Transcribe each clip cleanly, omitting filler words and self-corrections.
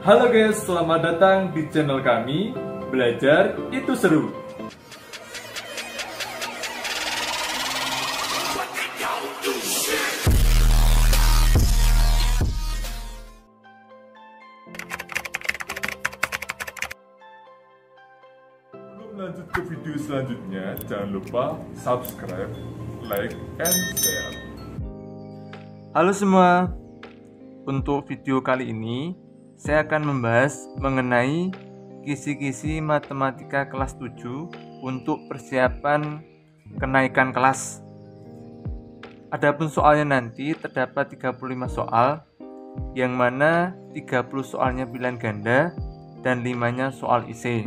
Halo guys, selamat datang di channel kami. Belajar itu seru. Sebelum lanjut ke video selanjutnya, jangan lupa subscribe, like, and share. Halo semua, untuk video kali ini saya akan membahas mengenai kisi-kisi matematika kelas 7 untuk persiapan kenaikan kelas. Adapun soalnya nanti terdapat 35 soal, yang mana 30 soalnya pilihan ganda dan 5-nya soal IC.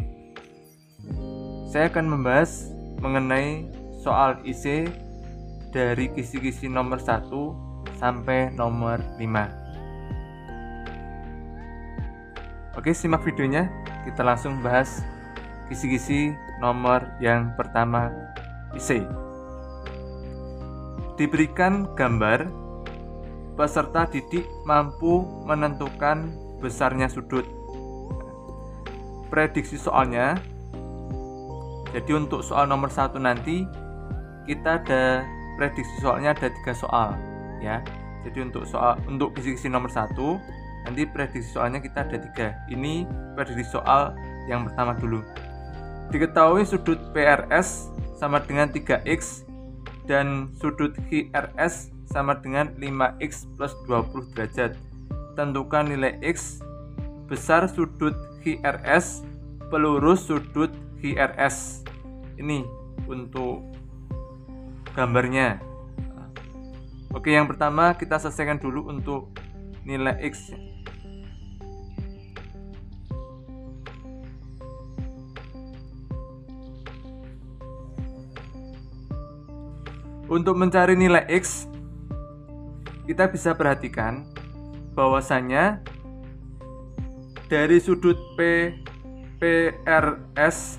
Saya akan membahas mengenai soal IC dari kisi-kisi nomor 1 sampai nomor 5. Oke, simak videonya. Kita langsung bahas kisi-kisi nomor yang pertama, IC. Diberikan gambar, peserta didik mampu menentukan besarnya sudut. Prediksi soalnya, jadi untuk soal nomor 1 nanti kita ada prediksi soalnya ada 3 soal ya. Jadi untuk kisi-kisi nomor 1 nanti prediksi soalnya kita ada 3. Ini prediksi soal yang pertama dulu. Diketahui sudut PRS sama dengan 3x dan sudut HRS sama dengan 5x plus 20 derajat. Tentukan nilai x besar sudut HRS pelurus sudut HRS. Ini untuk gambarnya. Oke, yang pertama kita selesaikan dulu untuk nilai x. Untuk mencari nilai x, kita bisa perhatikan bahwasannya dari sudut PRS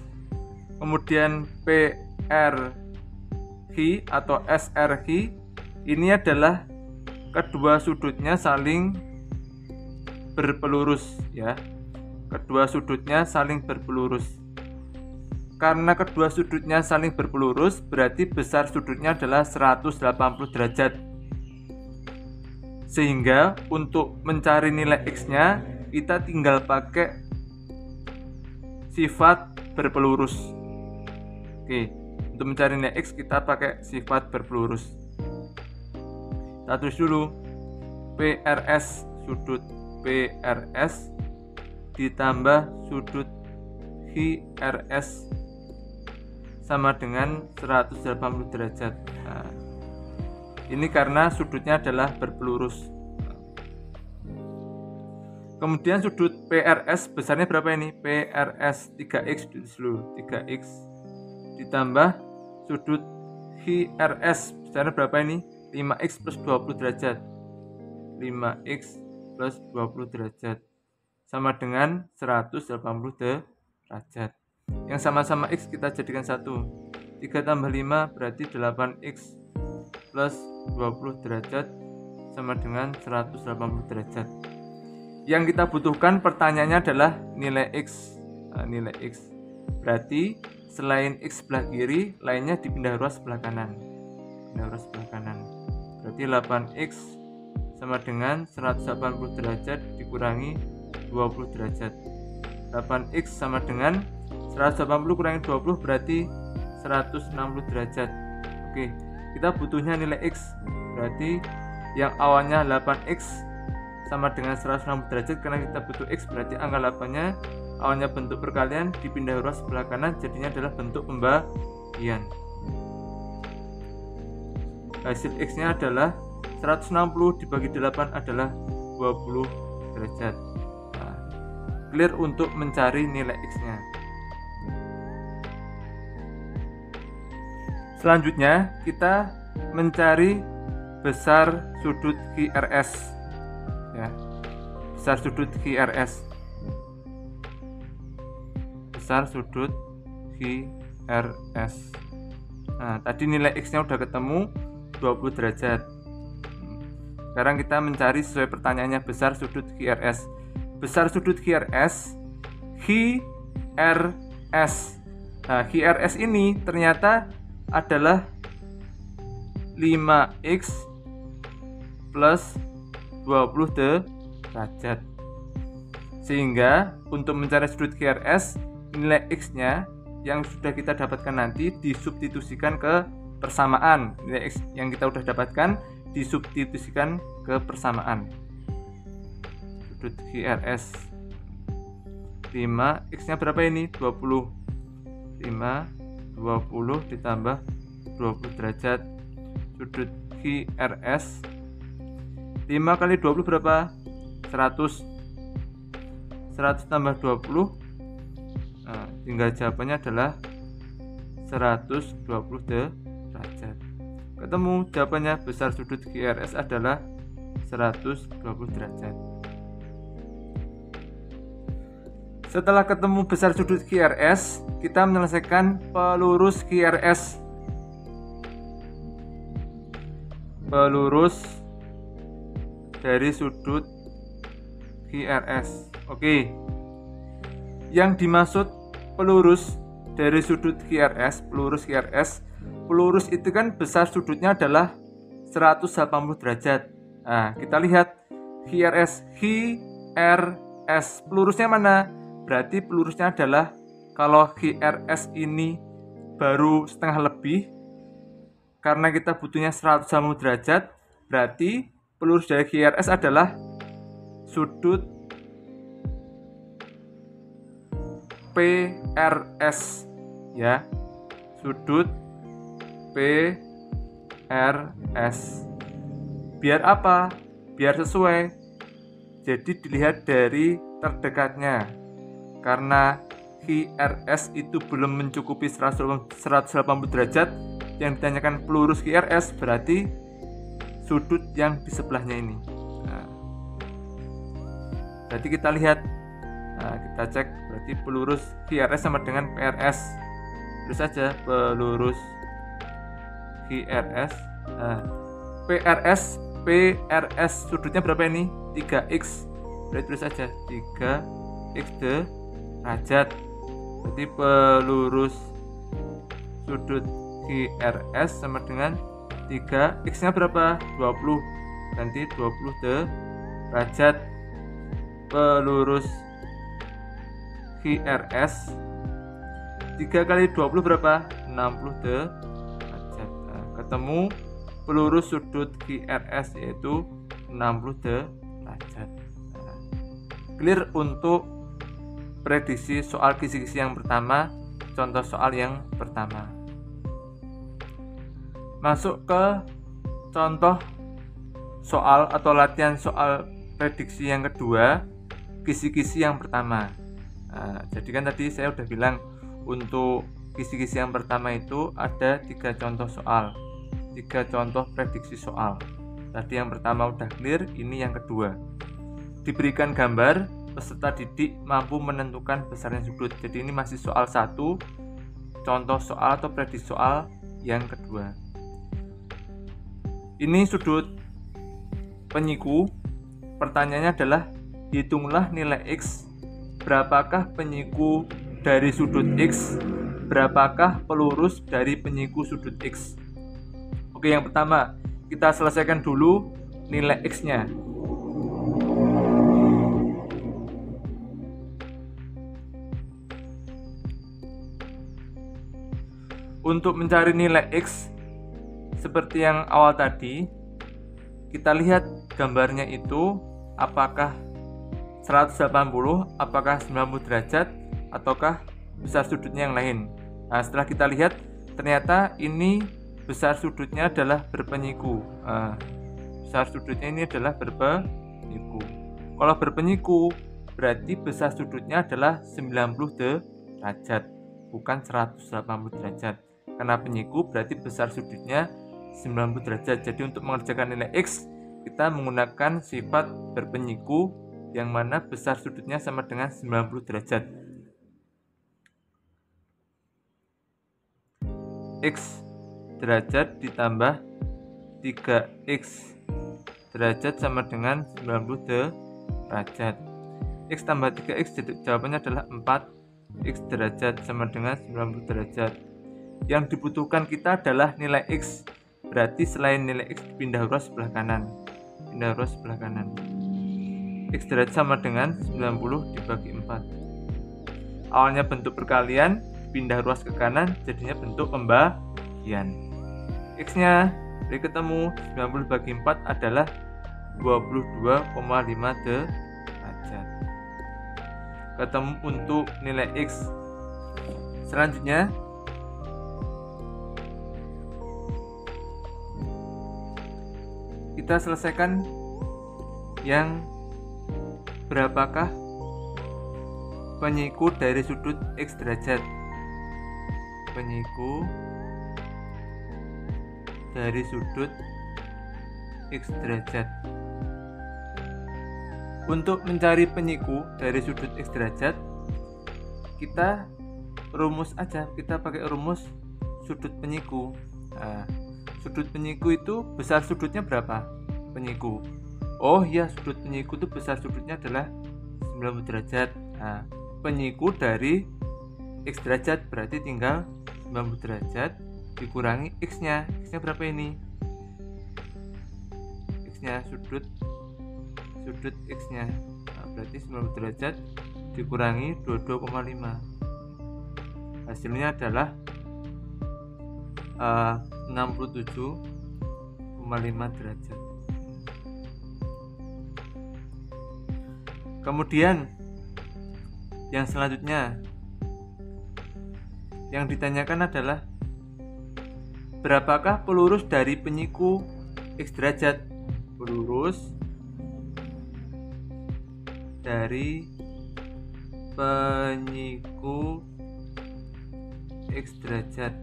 kemudian PRH atau SRH ini adalah kedua sudutnya saling berpelurus ya. Kedua sudutnya saling berpelurus. Karena kedua sudutnya saling berpelurus, berarti besar sudutnya adalah 180 derajat. Sehingga untuk mencari nilai x-nya, kita tinggal pakai sifat berpelurus. Oke, untuk mencari nilai x kita pakai sifat berpelurus. Kita tulis dulu PRS, sudut PRS ditambah sudut HRS sama dengan 180 derajat. Nah, ini karena sudutnya adalah berpelurus. Kemudian sudut PRS besarnya berapa ini? PRS 3x dulu, 3x ditambah sudut HRS besarnya berapa ini? 5x plus 20 derajat. 5x plus 20 derajat sama dengan 180 derajat. Yang sama-sama x kita jadikan 1. 3 tambah 5 berarti 8x plus 20 derajat sama dengan 180 derajat. Yang kita butuhkan pertanyaannya adalah nilai x. Nah, nilai x berarti selain x sebelah kiri, lainnya dipindah ruas sebelah kanan. Pindah ruas sebelah kanan. Berarti 8x sama dengan 180 derajat dikurangi 20 derajat. 8x sama dengan 180 kurangi 20 berarti 160 derajat. Oke, kita butuhnya nilai x. Berarti yang awalnya 8x sama dengan 160 derajat, karena kita butuh x berarti angka 8-nya awalnya bentuk perkalian dipindah ruas sebelah kanan, jadinya adalah bentuk pembagian. Hasil x-nya adalah 160 dibagi 8 adalah 20 derajat. Nah, clear untuk mencari nilai x-nya. Selanjutnya kita mencari besar sudut HRS ya. Besar sudut HRS. Besar sudut HRS. Nah, tadi nilai x-nya udah ketemu 20 derajat. Sekarang kita mencari sesuai pertanyaannya besar sudut HRS. besar sudut QRS QRS. Nah, QRS ini ternyata adalah 5x plus 20 derajat. Sehingga untuk mencari sudut QRS, nilai x-nya yang sudah kita dapatkan nanti disubstitusikan ke persamaan. Nilai x yang kita sudah dapatkan disubstitusikan ke persamaan. Sudut QRS 5, x-nya berapa ini? 20. 20 ditambah 20 derajat. Sudut QRS 5 kali 20 berapa? 100 tambah 20. Nah, tinggal jawabannya adalah 120 derajat. Ketemu jawabannya, besar sudut QRS adalah 120 derajat. Setelah ketemu besar sudut QRS, kita menyelesaikan pelurus QRS. Pelurus dari sudut QRS. Oke. Yang dimaksud pelurus dari sudut QRS, pelurus itu kan besar sudutnya adalah 180 derajat. Nah, kita lihat QRS, pelurusnya mana? Berarti pelurusnya adalah, kalau QRS ini baru setengah lebih, karena kita butuhnya 180 derajat, berarti pelurus dari QRS adalah sudut PRS, ya, sudut PRS. Biar apa? Biar sesuai. Jadi dilihat dari terdekatnya. Karena QRS itu belum mencukupi 180 derajat, yang ditanyakan pelurus QRS berarti sudut yang di sebelahnya ini. Nah, berarti kita lihat. Nah, kita cek, berarti pelurus QRS sama dengan PRS. Terus saja pelurus QRS. Nah, PRS sudutnya berapa ini? 3x. Berarti tulis saja 3x derajat. Berarti pelurus sudut QRS sama dengan 3, x-nya berapa? 20. Ganti 20 derajat. Pelurus QRS 3 kali 20 berapa? 60 derajat. Nah, ketemu pelurus sudut QRS yaitu 60 derajat. Nah, clear untuk prediksi soal kisi-kisi yang pertama, contoh soal yang pertama. Masuk ke contoh soal atau latihan soal prediksi yang kedua, kisi-kisi yang pertama. Nah, jadi kan tadi saya udah bilang untuk kisi-kisi yang pertama itu ada 3 contoh soal, 3 contoh prediksi soal. Tadi yang pertama udah clear, ini yang kedua. Diberikan gambar, peserta didik mampu menentukan besarnya sudut. Jadi ini masih soal 1, contoh soal atau prediksi soal yang kedua. Ini sudut penyiku. Pertanyaannya adalah, hitunglah nilai X. Berapakah penyiku dari sudut X? Berapakah pelurus dari penyiku sudut X? Oke, yang pertama kita selesaikan dulu nilai X-nya. Untuk mencari nilai X seperti yang awal tadi, kita lihat gambarnya itu apakah 180, apakah 90 derajat, ataukah besar sudutnya yang lain. Nah, setelah kita lihat, ternyata ini besar sudutnya adalah berpenyiku. Nah, besar sudutnya ini adalah berpenyiku. Kalau berpenyiku, berarti besar sudutnya adalah 90 derajat, bukan 180 derajat. Karena penyiku berarti besar sudutnya 90 derajat. Jadi untuk mengerjakan nilai X, kita menggunakan sifat berpenyiku, yang mana besar sudutnya sama dengan 90 derajat. X derajat ditambah 3x derajat sama dengan 90 derajat. X tambah 3X, jawabannya adalah 4X derajat sama dengan 90 derajat. Yang dibutuhkan kita adalah nilai X. Berarti selain nilai X pindah ruas sebelah kanan. X derajat sama dengan 90 dibagi 4. Awalnya bentuk perkalian, pindah ruas ke kanan, jadinya bentuk pembagian. X-nya dari ketemu 90 bagi 4 adalah 22,5 derajat. Ketemu untuk nilai X. Selanjutnya kita selesaikan yang berapakah penyiku dari sudut X derajat. Penyiku dari sudut X derajat. Untuk mencari penyiku dari sudut X derajat, kita rumus aja, kita pakai rumus sudut penyiku. Nah, sudut penyiku itu besar sudutnya berapa? Penyiku. Oh iya, sudut penyiku itu besar sudutnya adalah 90 derajat. Nah, penyiku dari X derajat berarti tinggal 90 derajat dikurangi X-nya. X-nya berapa ini? X-nya sudut X-nya. Nah, berarti 90 derajat dikurangi 22,5. Hasilnya adalah 67,5 derajat. Kemudian yang selanjutnya yang ditanyakan adalah berapakah pelurus dari penyiku X derajat? Pelurus dari penyiku X derajat.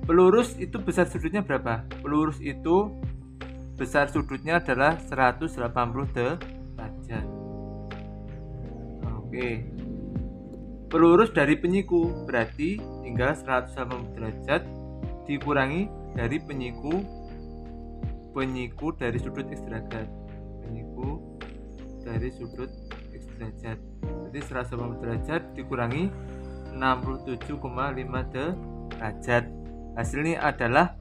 Pelurus itu besar sudutnya berapa? Pelurus itu besar sudutnya adalah 180 derajat. Oke. Pelurus dari penyiku berarti tinggal 180 derajat dikurangi dari penyiku dari sudut X derajat. Penyiku dari sudut X derajat. Jadi 180 derajat dikurangi 67,5 derajat. Hasilnya adalah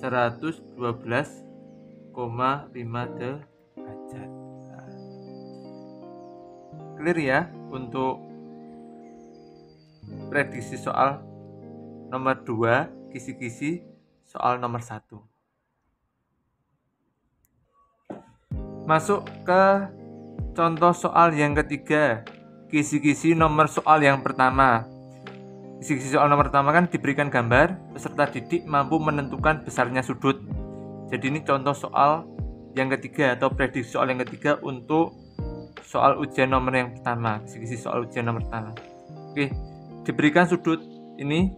112,5 derajat. Clear ya untuk prediksi soal nomor 2, kisi-kisi soal nomor 1. Masuk ke contoh soal yang ketiga, kisi-kisi nomor soal yang pertama. Kisi-kisi soal nomor pertama kan diberikan gambar, peserta didik mampu menentukan besarnya sudut. Jadi ini contoh soal yang ketiga atau prediksi soal yang ketiga untuk soal ujian nomor yang pertama, kisi-kisi soal ujian nomor pertama. Oke, diberikan sudut ini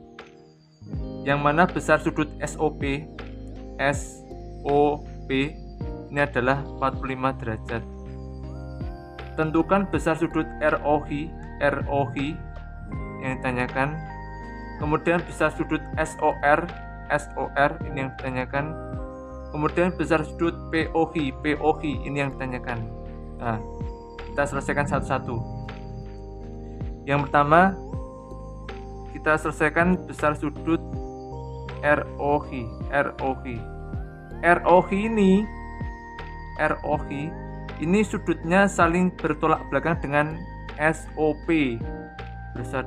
yang mana besar sudut SOP ini adalah 45 derajat. Tentukan besar sudut ROI yang ditanyakan. Kemudian besar sudut SOR ini yang ditanyakan. Kemudian besar sudut POI ini yang ditanyakan. Nah, kita selesaikan satu-satu. Yang pertama, kita selesaikan besar sudut ROI ini sudutnya saling bertolak belakang dengan SOP. Besar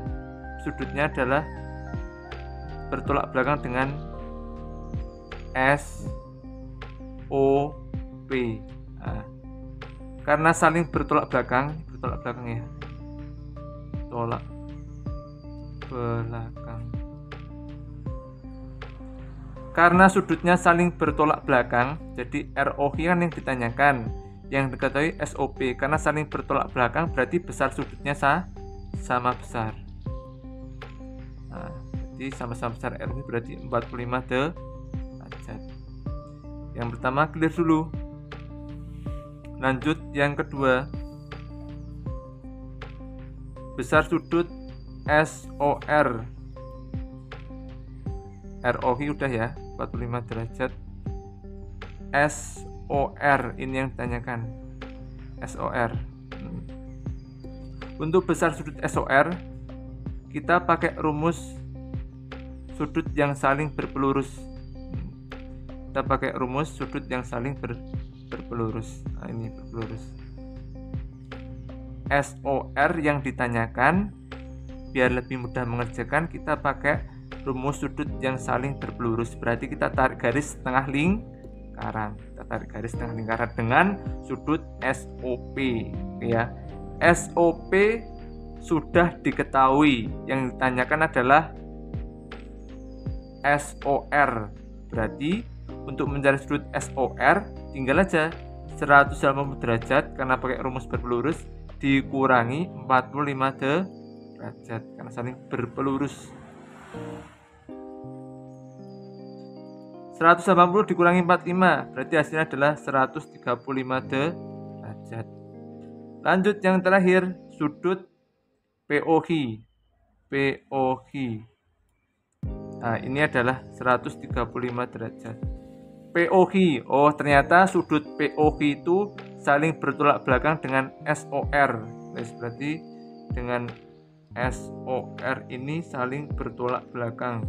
sudutnya adalah bertolak belakang dengan SOP. Nah, karena saling bertolak belakang ya. Tolak belakang. Karena sudutnya saling bertolak belakang, jadi ROI kan yang ditanyakan. Yang diketahui SOP, karena saling bertolak belakang berarti besar sudutnya sama besar. Nah, jadi sama-sama besar ROI berarti 45 derajat. Yang pertama clear dulu. Lanjut yang kedua. Besar sudut SOR. ROI udah ya, 45 derajat. SOR ini yang ditanyakan. SOR. Untuk besar sudut SOR, kita pakai rumus sudut yang saling berpelurus. Kita pakai rumus sudut yang saling berpelurus. Nah, ini berpelurus. SOR yang ditanyakan, biar lebih mudah mengerjakan, kita pakai rumus sudut yang saling berpelurus. Berarti kita tarik garis tengah lingkaran. Kita tarik garis tengah lingkaran dengan sudut SOP, ya. SOP sudah diketahui. Yang ditanyakan adalah SOR. Berarti untuk mencari sudut SOR tinggal aja 180 derajat karena pakai rumus berpelurus dikurangi 45 derajat karena saling berpelurus. 180 dikurangi 45 berarti hasilnya adalah 135 derajat. Lanjut yang terakhir, sudut POH. Nah, ini adalah 135 derajat. POH, oh ternyata sudut POH itu saling bertolak belakang dengan SOR. Berarti dengan SOR ini saling bertolak belakang.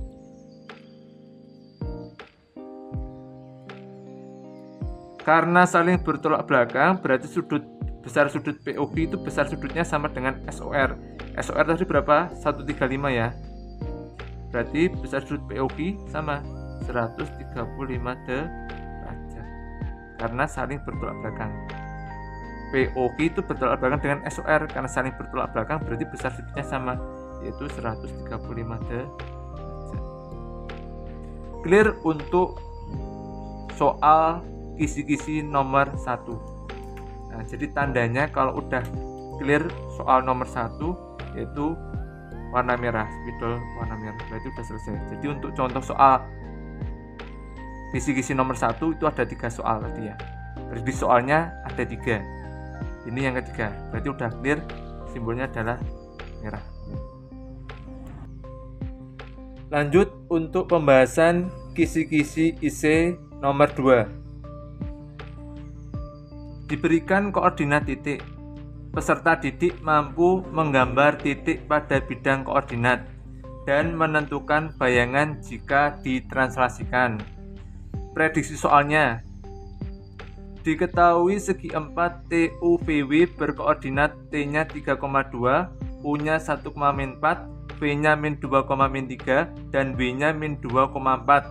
Karena saling bertolak belakang, berarti besar sudut POH itu besar sudutnya sama dengan SOR. SOR tadi berapa? 135 ya. Berarti besar sudut POH sama 135 derajat. Karena saling bertolak belakang. POH itu bertolak belakang dengan SOR. Karena saling bertolak belakang berarti besar sudutnya sama, yaitu 135 derajat. Clear untuk soal kisi-kisi nomor 1. Nah, jadi tandanya kalau udah clear soal nomor 1 yaitu warna merah, spidol warna merah, berarti udah selesai. Jadi untuk contoh soal kisi-kisi nomor 1 itu ada 3 soal tadi ya. Jadi soalnya ada 3. Ini yang ketiga, berarti udah clear, simbolnya adalah merah. Lanjut untuk pembahasan kisi-kisi IC nomor 2. Diberikan koordinat titik. Peserta didik mampu menggambar titik pada bidang koordinat dan menentukan bayangan jika ditranslasikan. Prediksi soalnya. Diketahui segi 4 TUVW berkoordinat T-nya 3,2, U-nya 1,4, V-nya -2,3, dan W-nya -2,4.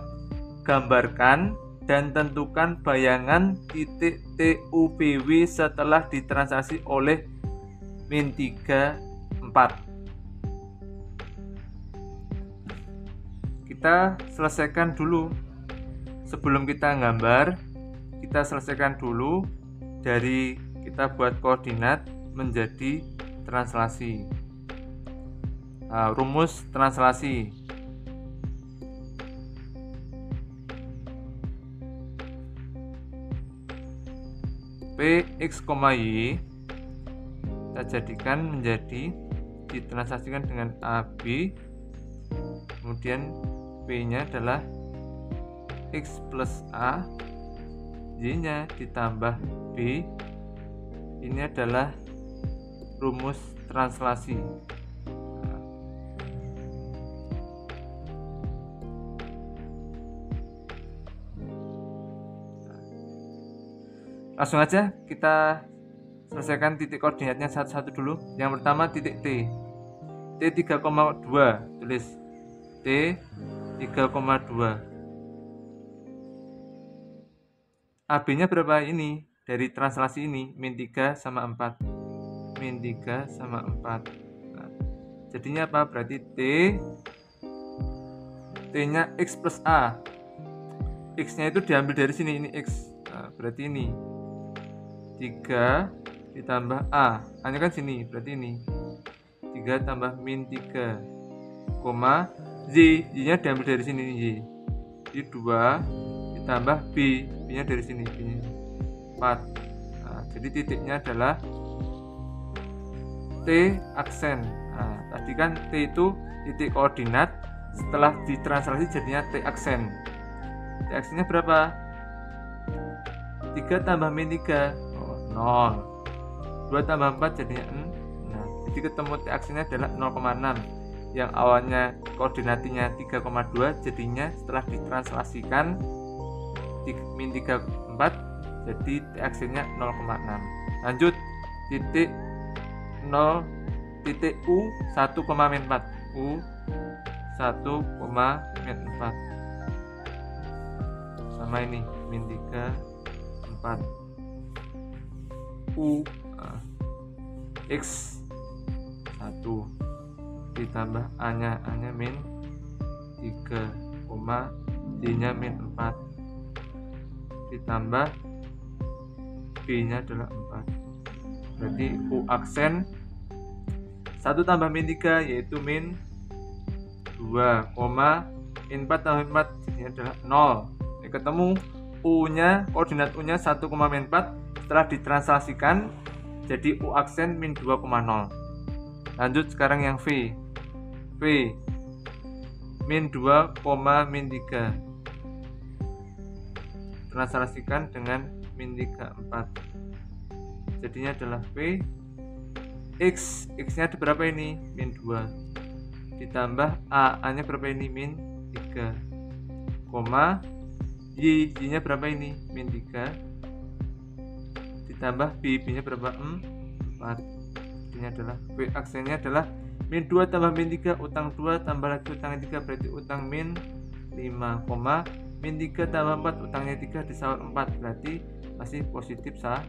Gambarkan dan tentukan bayangan titik TUVW setelah ditranslasi oleh -3, 4. Kita selesaikan dulu. Sebelum kita gambar, kita selesaikan dulu dari kita buat koordinat menjadi translasi. Nah, rumus translasi. Px, y kita jadikan menjadi ditranslasikan dengan AB, kemudian P nya adalah X plus A, Y nya ditambah B. Ini adalah rumus translasi. Langsung aja kita selesaikan titik koordinatnya satu-satu dulu. Yang pertama titik T. T 3,2, tulis T 3,2. AB nya berapa ini? Dari translasi ini -3 sama 4. -3 sama 4. Nah, jadinya apa? Berarti T nya X plus A. X nya itu diambil dari sini, ini X. Nah, berarti ini 3 ditambah A, A-nya kan sini, berarti ini 3 tambah -3, Y, Y-nya diambil dari sini, Y. Jadi 2 ditambah B, B-nya dari sini, B-nya 4. Nah, jadi titiknya adalah T aksen. Nah, tadi kan T itu titik koordinat, setelah ditranslasi jadinya T aksen. T aksennya berapa? 3 tambah -3, 0. 2 tambah 4 jadinya 6. Jadi ketemu T aksennya adalah 0,6. Yang awalnya koordinatnya 3,2 jadinya setelah ditranslasikan min 34 jadi T aksennya 0,6. Lanjut titik 0 titik U 1,4 U 1,4 sama ini min 34 U X 1 ditambah A nya min 3, D nya min 4 ditambah B nya adalah 4. Berarti U aksen 1 tambah min 3 yaitu min 2, min 4 tambah 4 jadinya adalah 0. Ini ketemu U nya, koordinat U nya 1,4 setelah ditranslasikan jadi U aksen min 2,0. Lanjut sekarang yang V min 2, min 3 translasikan dengan min 34 jadinya adalah V X nya ada berapa ini? Min 2 ditambah A nya berapa ini? Min 3 Y nya berapa ini? Min 3 ditambah B nya berapa? 4. Ini adalah V aksennya adalah min 2 tambah min 3 utang 2 tambah lagi utang 3 berarti utang min 5, min 3 tambah 4 utangnya 3 disawat 4 berarti masih positif 1.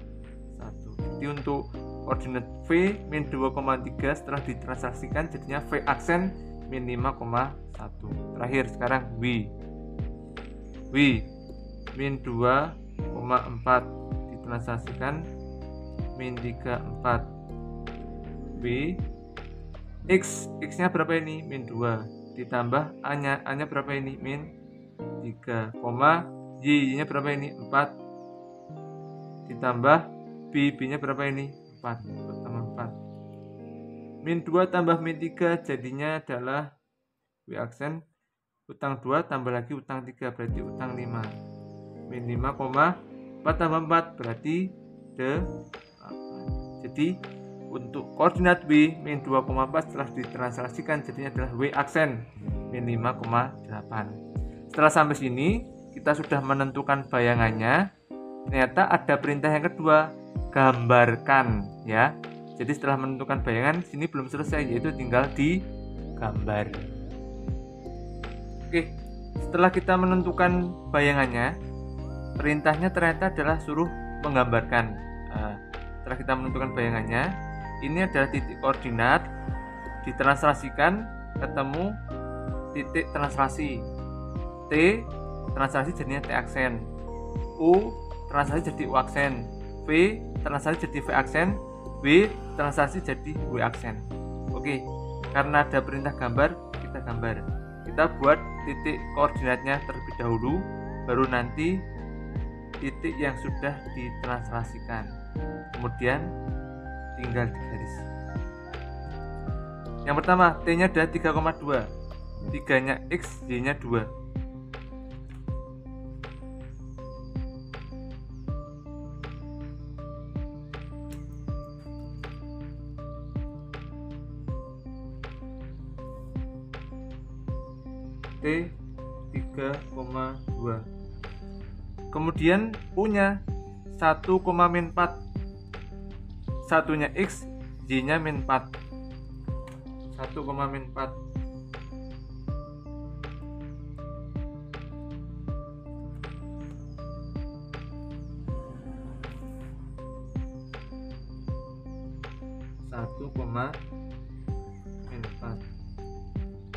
Jadi untuk koordinat V min 2,3 setelah ditransaksikan jadinya V aksen min 5,1. Terakhir sekarang W min 2,4 ditransaksikan min 34 W X nya berapa ini? Min 2 ditambah A nya berapa ini? Min 3, Y nya berapa ini? 4 ditambah B nya berapa ini? 4 tambah 4 min 2 tambah min 3 jadinya adalah W aksen utang 2 tambah lagi utang 3 berarti utang 5 min 5, 4 tambah 4 berarti 8. Jadi untuk koordinat W min 2,4 setelah ditranslasikan jadinya adalah W aksen min 5,8. Setelah sampai sini kita sudah menentukan bayangannya. Ternyata ada perintah yang kedua, gambarkan ya. Jadi setelah menentukan bayangan sini belum selesai yaitu tinggal digambar. Oke, setelah kita menentukan bayangannya, perintahnya ternyata adalah suruh menggambarkan. Setelah kita menentukan bayangannya, ini adalah titik koordinat ditranslasikan ketemu titik translasi T translasi jadinya T aksen, U translasi jadi U aksen, V translasi jadi V aksen, W translasi jadi W aksen. Oke, karena ada perintah gambar kita gambar, kita buat titik koordinatnya terlebih dahulu baru nanti titik yang sudah ditranslasikan, kemudian tinggal digaris. Yang pertama T nya adalah 3,2, 3 nya X, Y nya 2. T 3,2. Kemudian U nya 1,4, 1 nya X, Y nya min 4, 1,4.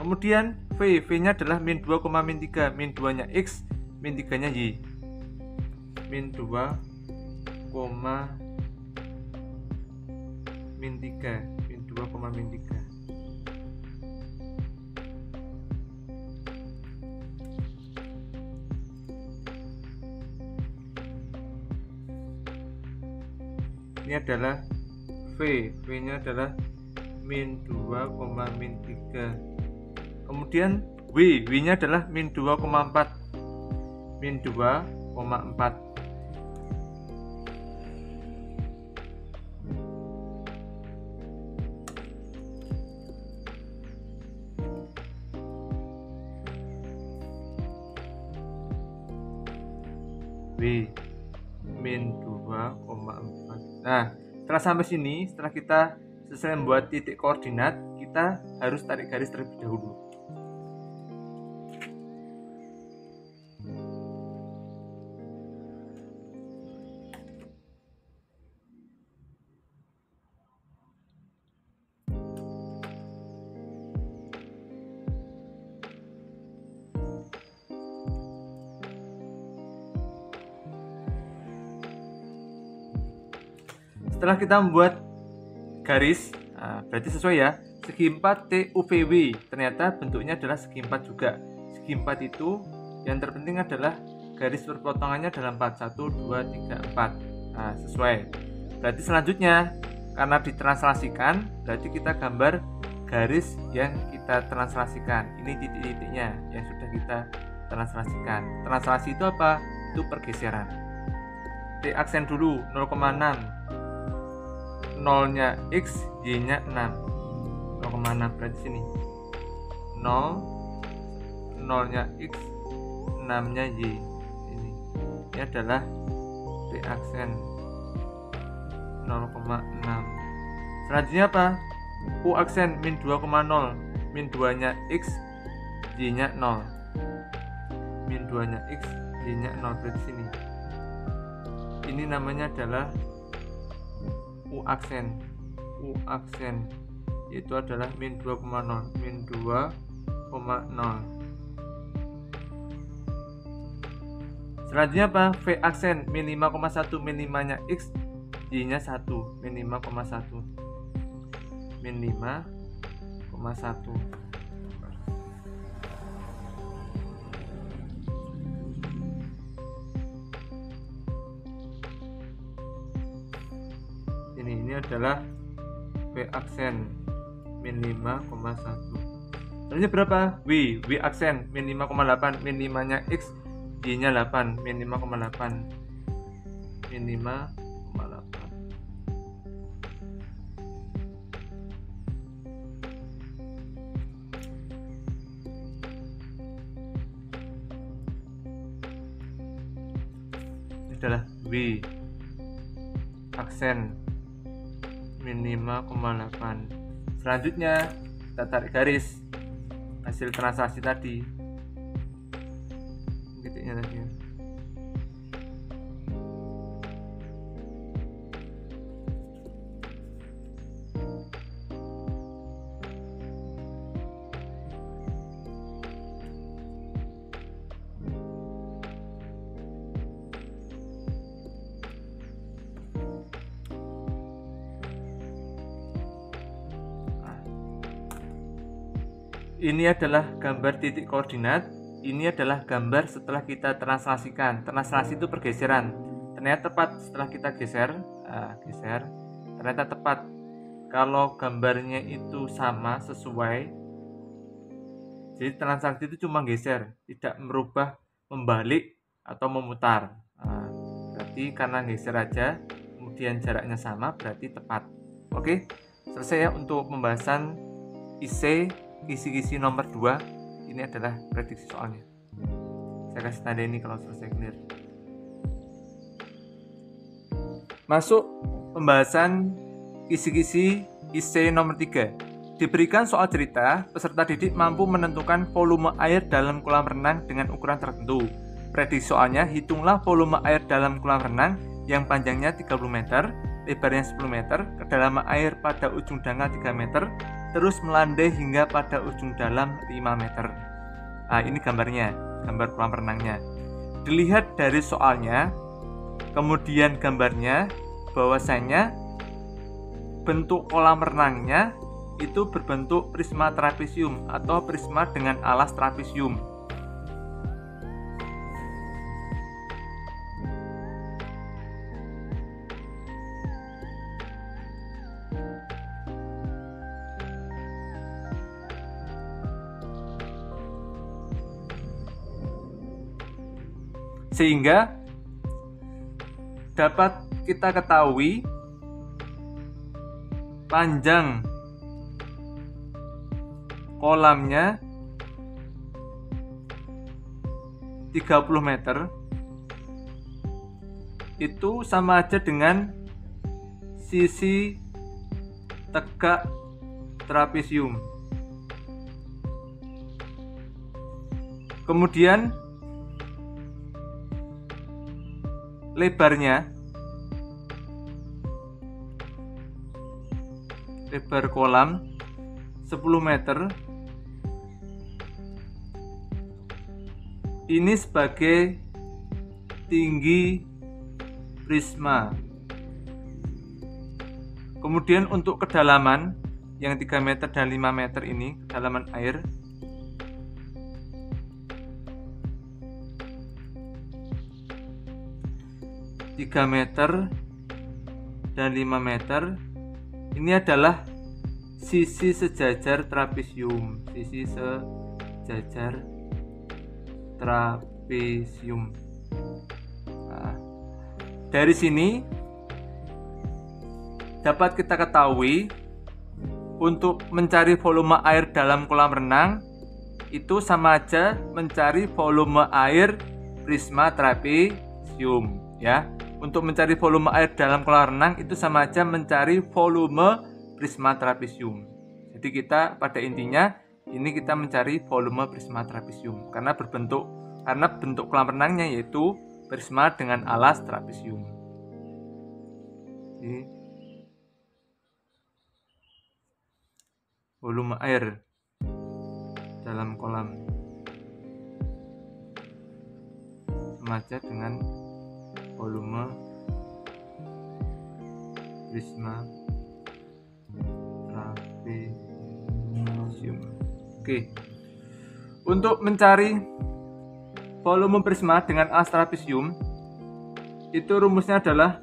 Kemudian V nya adalah min 2, min 3, min 2 nya X, min 3 nya Y, min 2, min 3, min 2, min 3. Ini adalah V nya adalah min 2, min 3. Kemudian W nya adalah min 2,4, min 2,4. W min 2,4. Nah, setelah sampai sini, setelah kita selesai membuat titik koordinat, kita harus tarik garis terlebih dahulu. Setelah kita membuat garis, berarti sesuai ya, segi 4 TUVW, ternyata bentuknya adalah segi 4 juga. Segi 4 itu yang terpenting adalah garis perpotongannya dalam 4, 1, 2, 3, 4. Nah, sesuai. Berarti selanjutnya, karena ditranslasikan, berarti kita gambar garis yang kita translasikan. Ini titik-titiknya yang sudah kita translasikan. Translasi itu apa? Itu pergeseran. T aksen dulu 0,6, 0-nya X, Y-nya 6. 0,6 berarti sini 0, 0-nya X, 6-nya Y. Ini adalah T aksen 0,6. Selanjutnya apa? U aksen min 2,0, min 2-nya X, Y-nya 0. Min 2-nya X, Y-nya 0 berarti sini. Ini namanya adalah U aksen. U aksen itu adalah min 2,0, min 2,0. Selanjutnya apa? V aksen min 5,1, min 5-nya X, Y-nya 1, min 5,1, min 5,1. Ini adalah V aksen min 5,1. Selanjutnya berapa? W aksen min 5,8, min 5-nya X, Y-nya 8, min 5,8, min 5,8. Ini adalah W aksen min 5,8. Selanjutnya kita tarik garis hasil transaksi tadi, titiknya tadi. Ini adalah gambar titik koordinat. Ini adalah gambar setelah kita translasikan. Translasi itu pergeseran. Ternyata tepat setelah kita geser, ternyata tepat. Kalau gambarnya itu sama, sesuai, jadi translasi itu cuma geser, tidak merubah, membalik atau memutar. Berarti karena geser aja, kemudian jaraknya sama, berarti tepat. Oke, selesai ya untuk pembahasan IC kisi-kisi nomor 2. Ini adalah prediksi soalnya. Saya kasih tanda ini kalau selesai clear. Masuk pembahasan kisi-kisi IC nomor 3. Diberikan soal cerita, peserta didik mampu menentukan volume air dalam kolam renang dengan ukuran tertentu. Prediksi soalnya, hitunglah volume air dalam kolam renang yang panjangnya 30 meter, lebarnya 10 meter, kedalaman air pada ujung dangkal 3 meter, terus melandai hingga pada ujung dalam 5 meter. Nah, ini gambarnya, gambar kolam renangnya. Dilihat dari soalnya, kemudian gambarnya, bahwasanya bentuk kolam renangnya itu berbentuk prisma trapesium atau prisma dengan alas trapesium. Sehingga dapat kita ketahui panjang kolamnya 30 meter, itu sama aja dengan sisi tegak trapesium. Kemudian lebar kolam 10 meter. Ini sebagai tinggi prisma. Kemudian untuk kedalaman yang 3 meter dan 5 meter ini, kedalaman air, (3 meter dan 5 meter), ini adalah sisi sejajar trapesium. Sisi sejajar trapesium. Nah, dari sini dapat kita ketahui untuk mencari volume air dalam kolam renang itu sama aja mencari volume air prisma trapesium, ya. Untuk mencari volume air dalam kolam renang itu sama aja mencari volume prisma trapesium. Jadi kita pada intinya ini kita mencari volume prisma trapesium karena bentuk kolam renangnya yaitu prisma dengan alas trapesium. Jadi, volume air dalam kolam sama aja dengan volume prisma trapesium. Oke. Untuk mencari volume prisma dengan alas trapesium itu rumusnya adalah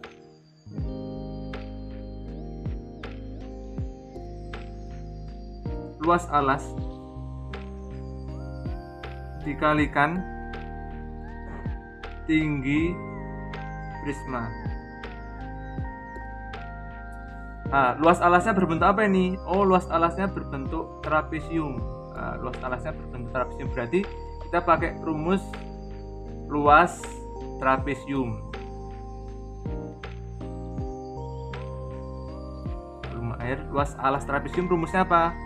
luas alas dikalikan tinggi prisma. Nah, luas alasnya berbentuk apa ini? Oh, luas alasnya berbentuk trapesium. Nah, luas alasnya berbentuk trapesium berarti kita pakai rumus luas trapesium. Volume air luas alas trapesium rumusnya apa?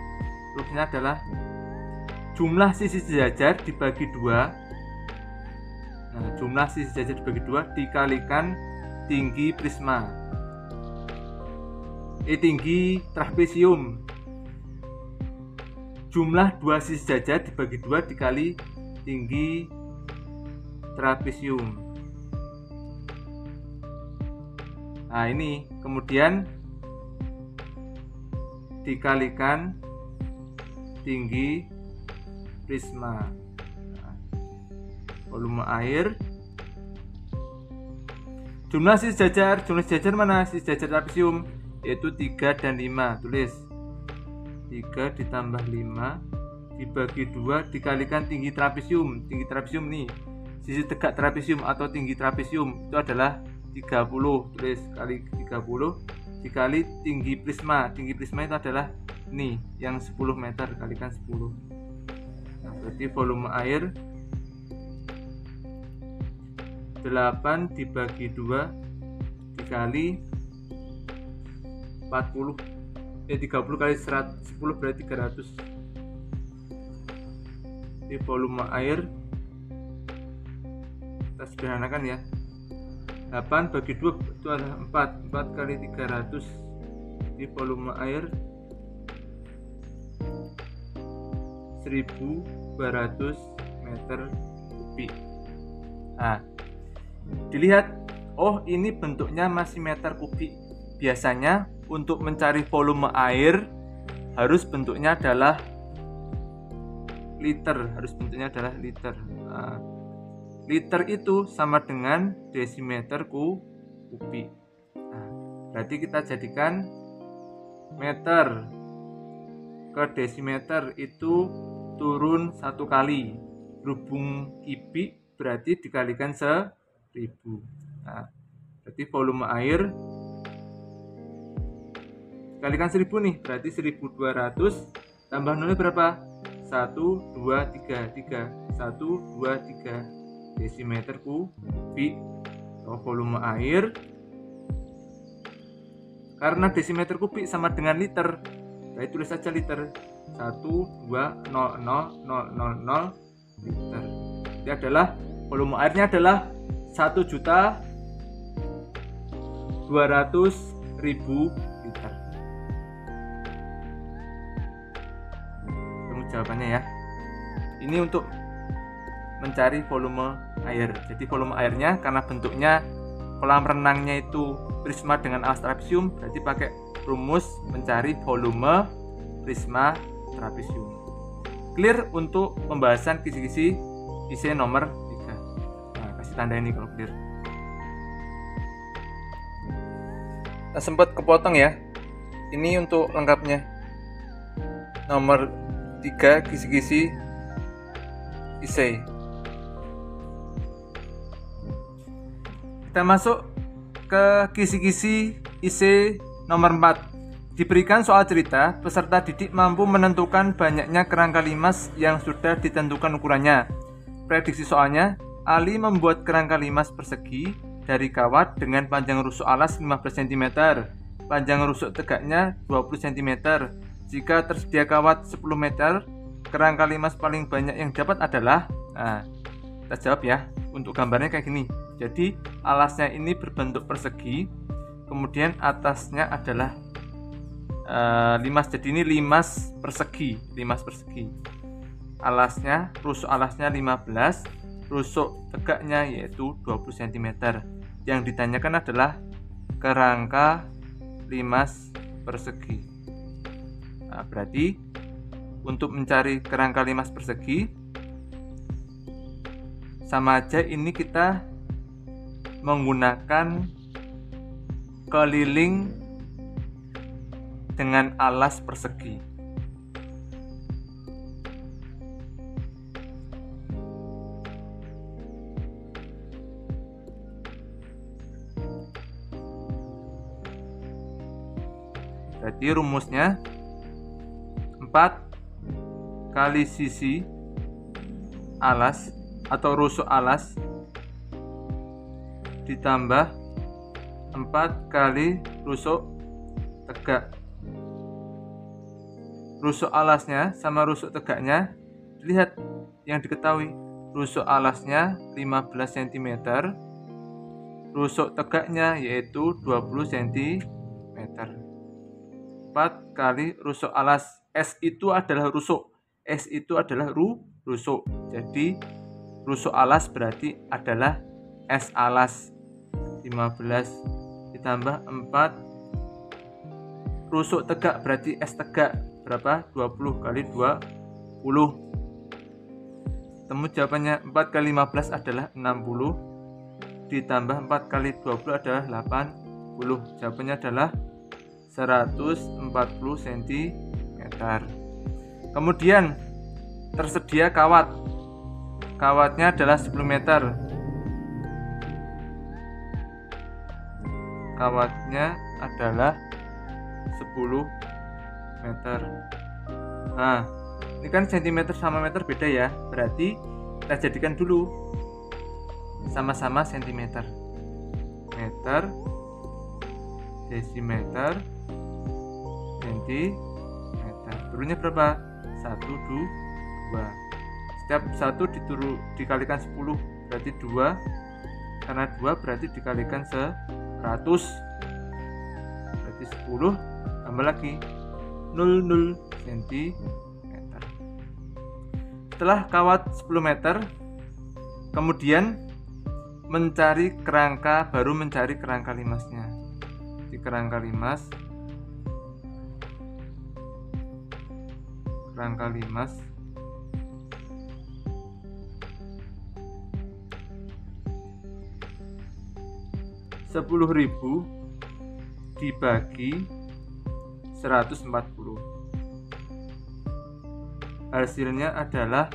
Rumusnya adalah jumlah sisi sejajar dibagi 2. Nah, jumlah sisi sejajar dibagi 2 dikalikan tinggi prisma. Tinggi trapesium. Jumlah 2 sisi sejajar dibagi 2 dikali tinggi trapesium. Nah, ini kemudian dikalikan tinggi prisma. Nah, volume air, jumlah sisi sejajar mana? Sisi sejajar trapesium yaitu 3 dan 5. Tulis 3 ditambah 5 dibagi 2 dikalikan tinggi trapesium. Tinggi trapesium nih, sisi tegak trapesium atau tinggi trapesium itu adalah 30. Tulis kali 30 dikali tinggi prisma. Tinggi prisma itu adalah ini yang 10 meter kalikan 10. Nah, berarti volume air 8 dibagi 2 dikali 30 kali 10 berarti 300. Jadi volume air kita sederhanakan ya, 8 bagi 2 itu adalah 4 kali 300. Jadi volume air 1200 meter kubik. Nah, dilihat, oh ini bentuknya masih meter kubik. Biasanya untuk mencari volume air harus bentuknya adalah liter. Nah, liter itu sama dengan desimeter kubik. Nah, berarti kita jadikan meter ke desimeter itu turun 1 kali, berhubung kubik berarti dikalikan 1000. Nah, berarti volume air kalikan 1000 nih, berarti 1200 tambah 0 berapa? 1, 2, 3 desimeter kubik atau volume air. Karena desimeter kubik sama dengan liter, saya tulis saja liter. 1200000 liter. Ini adalah volume airnya adalah 1.200.000 liter. Temu jawabannya ya. Ini untuk mencari volume air. Jadi volume airnya karena bentuknya kolam renangnya itu prisma dengan alas trapesium, berarti pakai rumus mencari volume prisma trapesium. Clear untuk pembahasan kisi-kisi IC nomor 3. Nah, kasih tanda ini kalau clear. Nah, sempat kepotong ya. Ini untuk lengkapnya. Nomor 3 kisi-kisi IC. Kita masuk ke kisi-kisi IC nomor 4. Diberikan soal cerita, peserta didik mampu menentukan banyaknya kerangka limas yang sudah ditentukan ukurannya. Prediksi soalnya, Ali membuat kerangka limas persegi dari kawat dengan panjang rusuk alas 15 cm, panjang rusuk tegaknya 20 cm. Jika tersedia kawat 10 meter, kerangka limas paling banyak yang dapat adalah, nah, kita jawab ya. Untuk gambarnya kayak gini. Jadi alasnya ini berbentuk persegi, kemudian atasnya adalah limas. Jadi ini limas persegi. Alasnya, rusuk alasnya 15, rusuk tegaknya yaitu 20 cm. Yang ditanyakan adalah kerangka limas persegi. Nah, berarti untuk mencari kerangka limas persegi sama aja ini kita menggunakan keliling dengan alas persegi. Jadi rumusnya 4 kali sisi alas atau rusuk alas ditambah 4 kali rusuk tegak. Rusuk alasnya sama rusuk tegaknya dilihat yang diketahui. Rusuk alasnya 15 cm, rusuk tegaknya yaitu 20 cm. 4 kali rusuk alas. S itu adalah rusuk, S itu adalah rusuk. Jadi rusuk alas berarti adalah S alas 15 ditambah 4 rusuk tegak berarti S tegak berapa? 20 kali 20. Temu jawabannya 4 kali 15 adalah 60 ditambah 4 kali 20 adalah 80. Jawabannya adalah 140 cm. Kemudian tersedia kawat. Kawatnya adalah 10 meter. Kawatnya adalah 10 meter. Nah, ini kan cm sama meter beda ya. Berarti kita jadikan dulu sama-sama cm. Meter, desimeter, centimeter. Turunnya berapa? 1, 2. Setiap 1 dikalikan 10 berarti 2. Karena 2 berarti dikalikan 100. Berarti 10 tambah lagi 00 cm. Setelah kawat 10 meter, kemudian mencari kerangka, baru mencari kerangka limasnya. Di kerangka limas 10.000 dibagi 140. Hasilnya adalah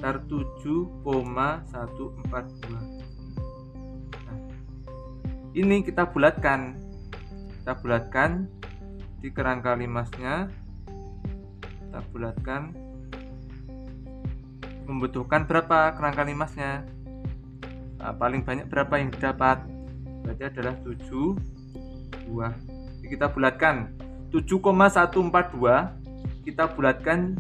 7,142. Nah, ini kita bulatkan di kerangka limasnya. Kita bulatkan. Membutuhkan berapa kerangka limasnya? paling banyak berapa yang didapat? Berarti adalah 7 buah. Jadi kita bulatkan 7,142 kita bulatkan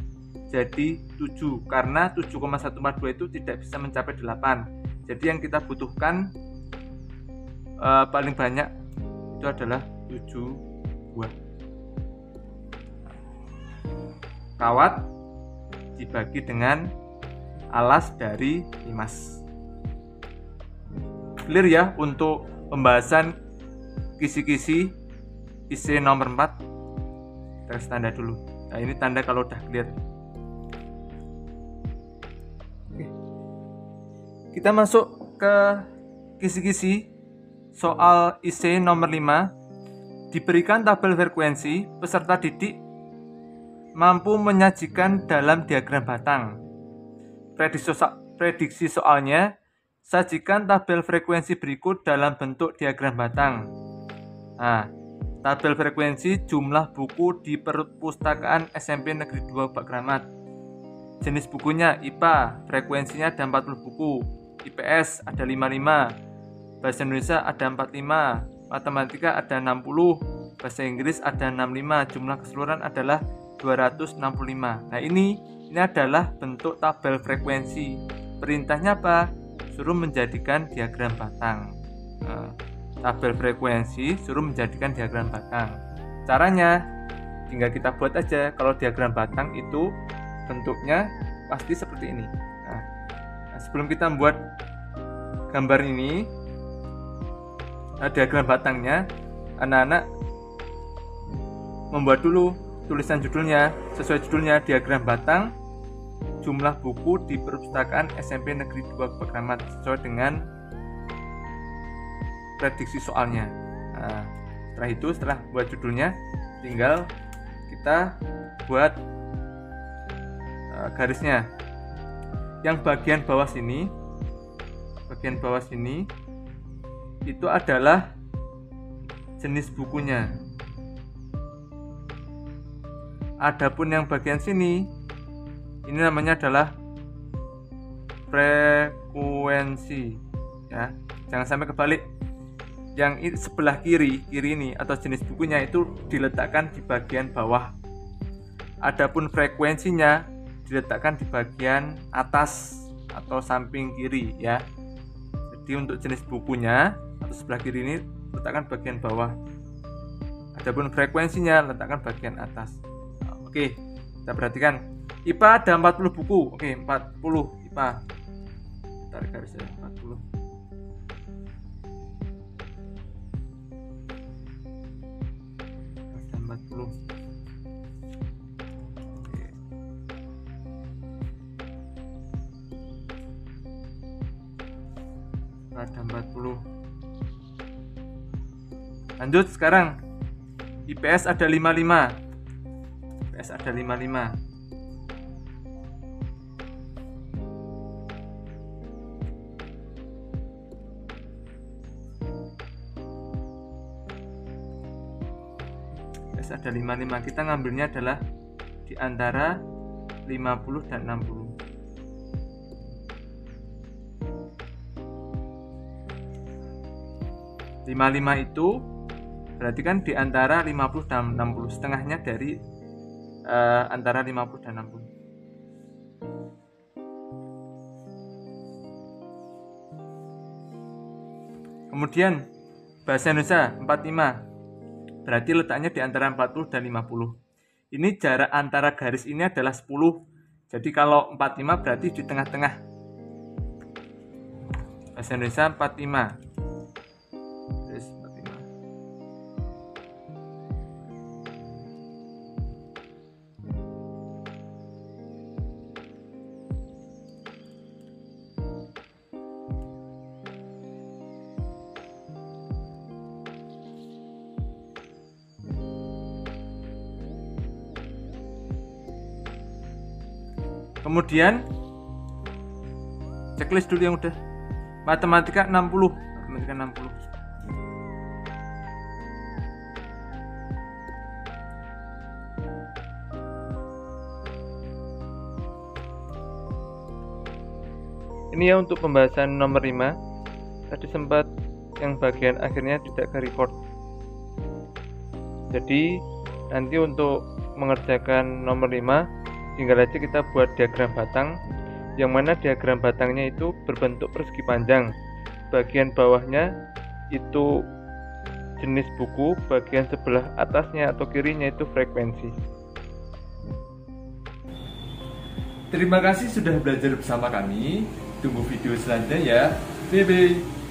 jadi 7 karena 7,142 itu tidak bisa mencapai 8. Jadi yang kita butuhkan paling banyak itu adalah 7 buah. Kawat dibagi dengan alas dari limas. Clear ya untuk pembahasan kisi-kisi IC nomor 4. Kita kasih tanda dulu. Nah, ini tanda kalau udah clear. Oke. Kita masuk ke kisi-kisi soal IC nomor 5. Diberikan tabel frekuensi, peserta didik mampu menyajikan dalam diagram batang. Prediksi soalnya, sajikan tabel frekuensi berikut dalam bentuk diagram batang. Nah, tabel frekuensi jumlah buku di perpustakaan SMP Negeri 2 Bak Kramat. Jenis bukunya IPA, frekuensinya ada 40 buku. IPS ada 55. Bahasa Indonesia ada 45. Matematika ada 60. Bahasa Inggris ada 65. Jumlah keseluruhan adalah 265. Nah, ini adalah bentuk tabel frekuensi. Perintahnya apa? Suruh menjadikan diagram batang. Tabel frekuensi suruh menjadikan diagram batang. Caranya tinggal kita buat aja. Kalau diagram batang itu bentuknya pasti seperti ini. Nah, sebelum kita membuat gambar ini, diagram batangnya, anak-anak membuat dulu tulisan judulnya. Sesuai judulnya, diagram batang jumlah buku di perpustakaan SMP Negeri 2 Bak Kramat, sesuai dengan prediksi soalnya. Nah, setelah buat judulnya, tinggal kita buat garisnya. Yang bagian bawah sini itu adalah jenis bukunya. Adapun yang bagian sini, ini namanya adalah frekuensi, ya. Jangan sampai kebalik. Yang sebelah kiri ini atau jenis bukunya itu diletakkan di bagian bawah. Adapun frekuensinya diletakkan di bagian atas atau samping kiri, ya. Jadi untuk jenis bukunya atau sebelah kiri ini letakkan bagian bawah. Adapun frekuensinya letakkan bagian atas. Oke, kita perhatikan. IPA ada 40 buku. Oke, 40 IPA. Tarik garisnya 40. Ada 40. Oke. Ada 40. Lanjut sekarang. IPS ada 55. IPS ada 55. Ada 55. Kita ngambilnya adalah di antara 50 dan 60. (55) itu berarti kan di antara 50 dan 60, setengahnya dari antara 50 dan 60. Kemudian bahasa Indonesia 45. Berarti letaknya di antara 40 dan 50. Ini jarak antara garis ini adalah 10. Jadi kalau 45 berarti di tengah-tengah. Bahasa Indonesia 45. Terus 45. Kemudian checklist dulu yang udah. Matematika 60. Matematika 60. Ini ya untuk pembahasan nomor 5. tadi sempat yang bagian akhirnya tidak ke record. Jadi nanti untuk mengerjakan nomor 5 tinggal aja kita buat diagram batang, yang mana diagram batangnya itu berbentuk persegi panjang. Bagian bawahnya itu jenis buku, bagian sebelah atasnya atau kirinya itu frekuensi. Terima kasih sudah belajar bersama kami. Tunggu video selanjutnya ya. Bye-bye.